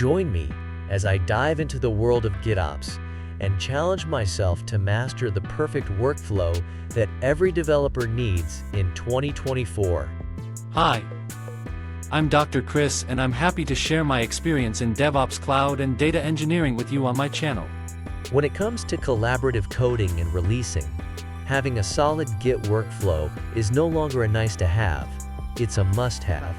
Join me as I dive into the world of GitOps and challenge myself to master the perfect workflow that every developer needs in 2024. Hi, I'm Dr. Chris, and I'm happy to share my experience in DevOps Cloud and data engineering with you on my channel. When it comes to collaborative coding and releasing, having a solid Git workflow is no longer a nice-to-have, it's a must-have.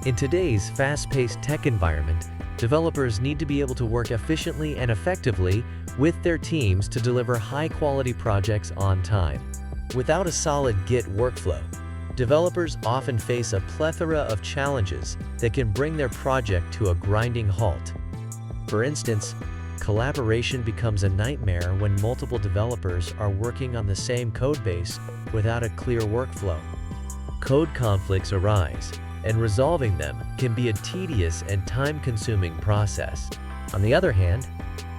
In today's fast-paced tech environment, developers need to be able to work efficiently and effectively with their teams to deliver high-quality projects on time. Without a solid Git workflow, developers often face a plethora of challenges that can bring their project to a grinding halt. For instance, collaboration becomes a nightmare when multiple developers are working on the same codebase without a clear workflow. Code conflicts arise, and resolving them can be a tedious and time-consuming process. On the other hand,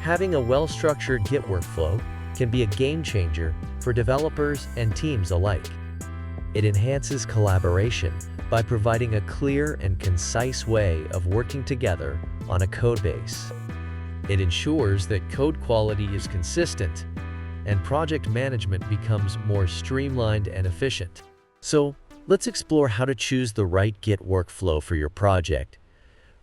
having a well-structured Git workflow can be a game-changer for developers and teams alike. It enhances collaboration by providing a clear and concise way of working together on a codebase. It ensures that code quality is consistent and project management becomes more streamlined and efficient. So, let's explore how to choose the right Git workflow for your project,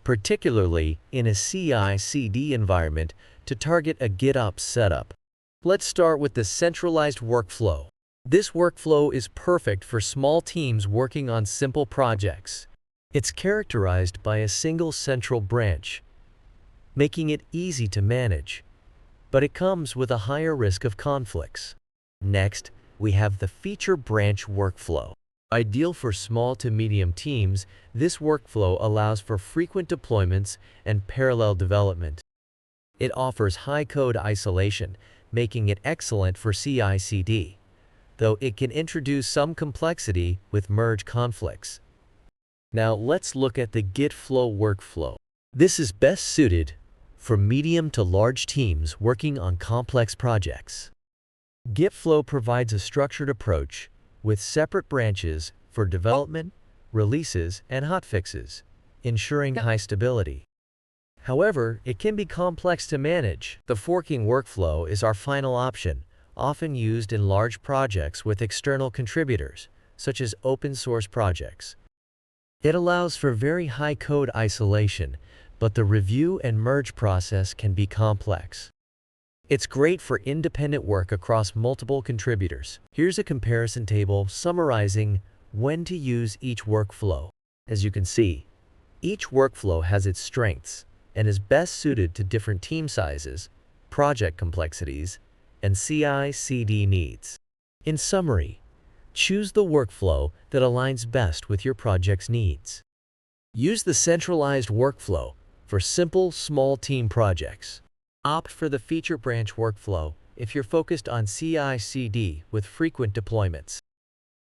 particularly in a CI/CD environment to target a GitOps setup. Let's start with the centralized workflow. This workflow is perfect for small teams working on simple projects. It's characterized by a single central branch, making it easy to manage, but it comes with a higher risk of conflicts. Next, we have the feature branch workflow. Ideal for small to medium teams, this workflow allows for frequent deployments and parallel development. It offers high code isolation, making it excellent for CI/CD, though it can introduce some complexity with merge conflicts. Now let's look at the Git flow workflow. This is best suited for medium to large teams working on complex projects. Git flow provides a structured approach with separate branches for development, releases, and hotfixes, ensuring high stability. However, it can be complex to manage. The forking workflow is our final option, often used in large projects with external contributors, such as open-source projects. It allows for very high code isolation, but the review and merge process can be complex. It's great for independent work across multiple contributors. Here's a comparison table summarizing when to use each workflow. As you can see, each workflow has its strengths and is best suited to different team sizes, project complexities, and CI/CD needs. In summary, choose the workflow that aligns best with your project's needs. Use the centralized workflow for simple, small team projects. Opt for the feature branch workflow if you're focused on CI/CD with frequent deployments.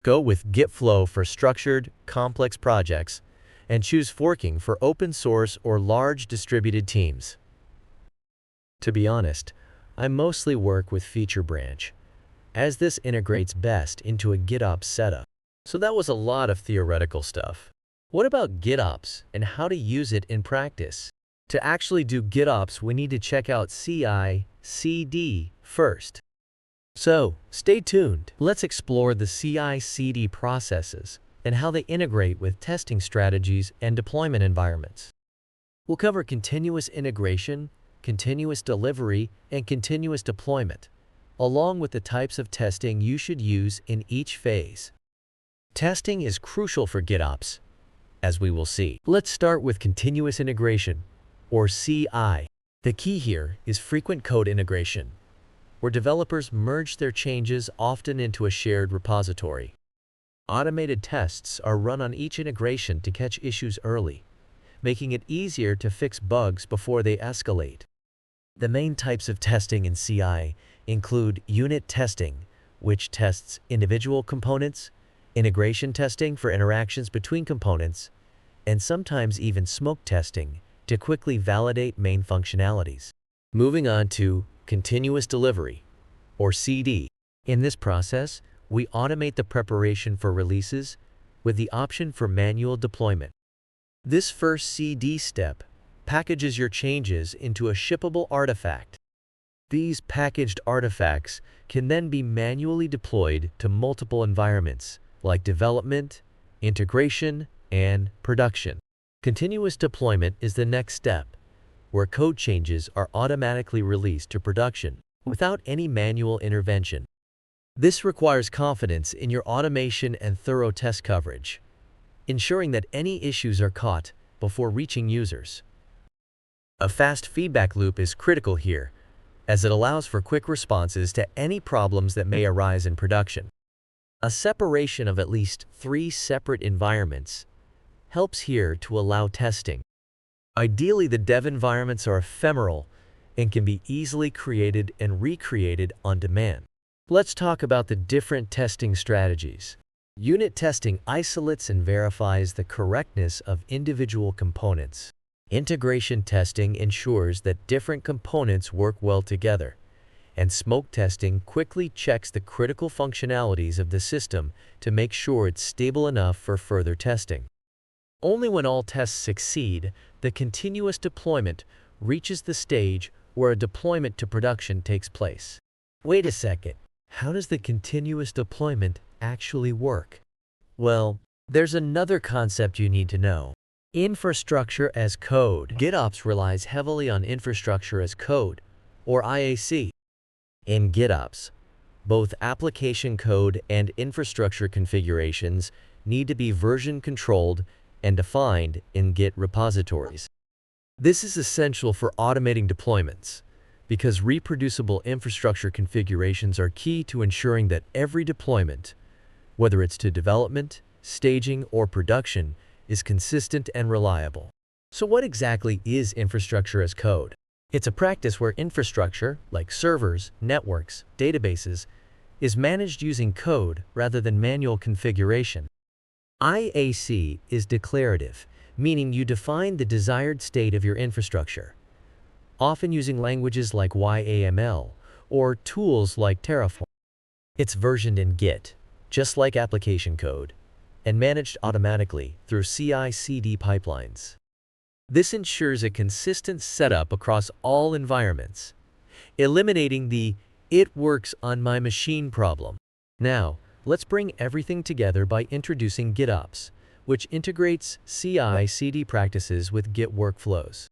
Go with Git flow for structured, complex projects, and choose forking for open source or large distributed teams. To be honest, I mostly work with feature branch, as this integrates best into a GitOps setup. So that was a lot of theoretical stuff. What about GitOps and how to use it in practice? To actually do GitOps, we need to check out CI/CD first. So, stay tuned. Let's explore the CI/CD processes and how they integrate with testing strategies and deployment environments. We'll cover continuous integration, continuous delivery, and continuous deployment, along with the types of testing you should use in each phase. Testing is crucial for GitOps, as we will see. Let's start with continuous integration, or CI. The key here is frequent code integration, where developers merge their changes often into a shared repository. Automated tests are run on each integration to catch issues early, making it easier to fix bugs before they escalate. The main types of testing in CI include unit testing, which tests individual components, integration testing for interactions between components, and sometimes even smoke testing to quickly validate main functionalities. Moving on to continuous delivery, or CD. In this process, we automate the preparation for releases with the option for manual deployment. This first CD step packages your changes into a shippable artifact. These packaged artifacts can then be manually deployed to multiple environments, like development, integration, and production. Continuous deployment is the next step, where code changes are automatically released to production without any manual intervention. This requires confidence in your automation and thorough test coverage, ensuring that any issues are caught before reaching users. A fast feedback loop is critical here, as it allows for quick responses to any problems that may arise in production. A separation of at least 3 separate environments helps here to allow testing. Ideally, the dev environments are ephemeral and can be easily created and recreated on demand. Let's talk about the different testing strategies. Unit testing isolates and verifies the correctness of individual components. Integration testing ensures that different components work well together, and smoke testing quickly checks the critical functionalities of the system to make sure it's stable enough for further testing. Only when all tests succeed, the continuous deployment reaches the stage where a deployment to production takes place. Wait a second, how does the continuous deployment actually work? Well, there's another concept you need to know. Infrastructure as code. GitOps relies heavily on infrastructure as code, or IAC. In GitOps, both application code and infrastructure configurations need to be version controlled and defined in Git repositories. This is essential for automating deployments, because reproducible infrastructure configurations are key to ensuring that every deployment, whether it's to development, staging, or production, is consistent and reliable. So what exactly is infrastructure as code? It's a practice where infrastructure, like servers, networks, databases, is managed using code rather than manual configuration. IAC is declarative, meaning you define the desired state of your infrastructure, often using languages like YAML or tools like Terraform. It's versioned in Git, just like application code, and managed automatically through CI/CD pipelines. This ensures a consistent setup across all environments, eliminating the "it works on my machine" problem. Now, let's bring everything together by introducing GitOps, which integrates CI/CD practices with Git workflows.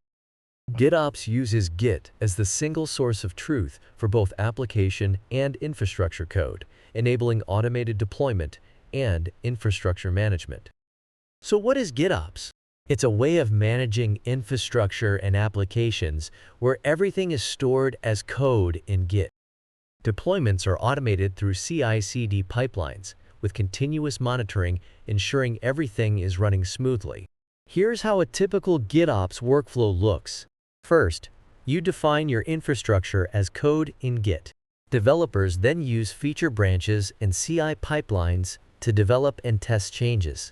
GitOps uses Git as the single source of truth for both application and infrastructure code, enabling automated deployment and infrastructure management. So what is GitOps? It's a way of managing infrastructure and applications where everything is stored as code in Git. Deployments are automated through CI/CD pipelines, with continuous monitoring ensuring everything is running smoothly. Here's how a typical GitOps workflow looks. First, you define your infrastructure as code in Git. Developers then use feature branches and CI pipelines to develop and test changes.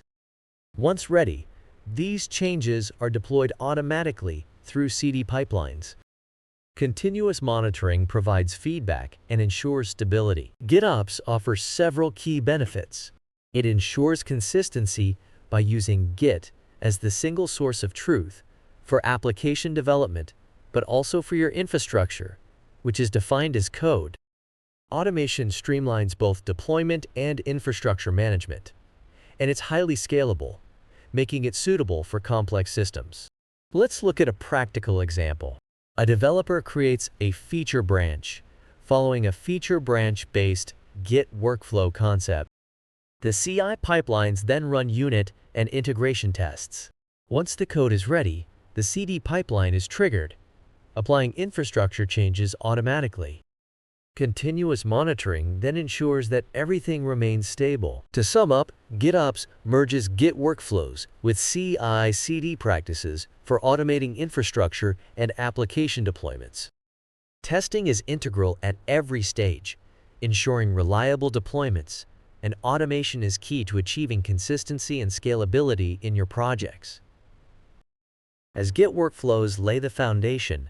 Once ready, these changes are deployed automatically through CD pipelines. Continuous monitoring provides feedback and ensures stability. GitOps offers several key benefits. It ensures consistency by using Git as the single source of truth for application development, but also for your infrastructure, which is defined as code. Automation streamlines both deployment and infrastructure management, and it's highly scalable, making it suitable for complex systems. Let's look at a practical example. A developer creates a feature branch, following a feature branch-based Git workflow concept. The CI pipelines then run unit and integration tests. Once the code is ready, the CD pipeline is triggered, applying infrastructure changes automatically. Continuous monitoring then ensures that everything remains stable. To sum up, GitOps merges Git workflows with CI/CD practices for automating infrastructure and application deployments. Testing is integral at every stage, ensuring reliable deployments, and automation is key to achieving consistency and scalability in your projects. As Git workflows lay the foundation,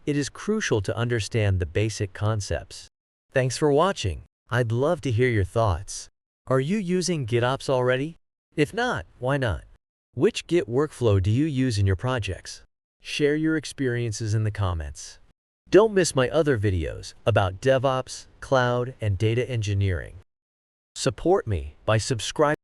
it is crucial to understand the basic concepts. Thanks for watching. I'd love to hear your thoughts. Are you using GitOps already? If not, why not? Which Git workflow do you use in your projects? Share your experiences in the comments. Don't miss my other videos about DevOps, cloud, and data engineering. Support me by subscribing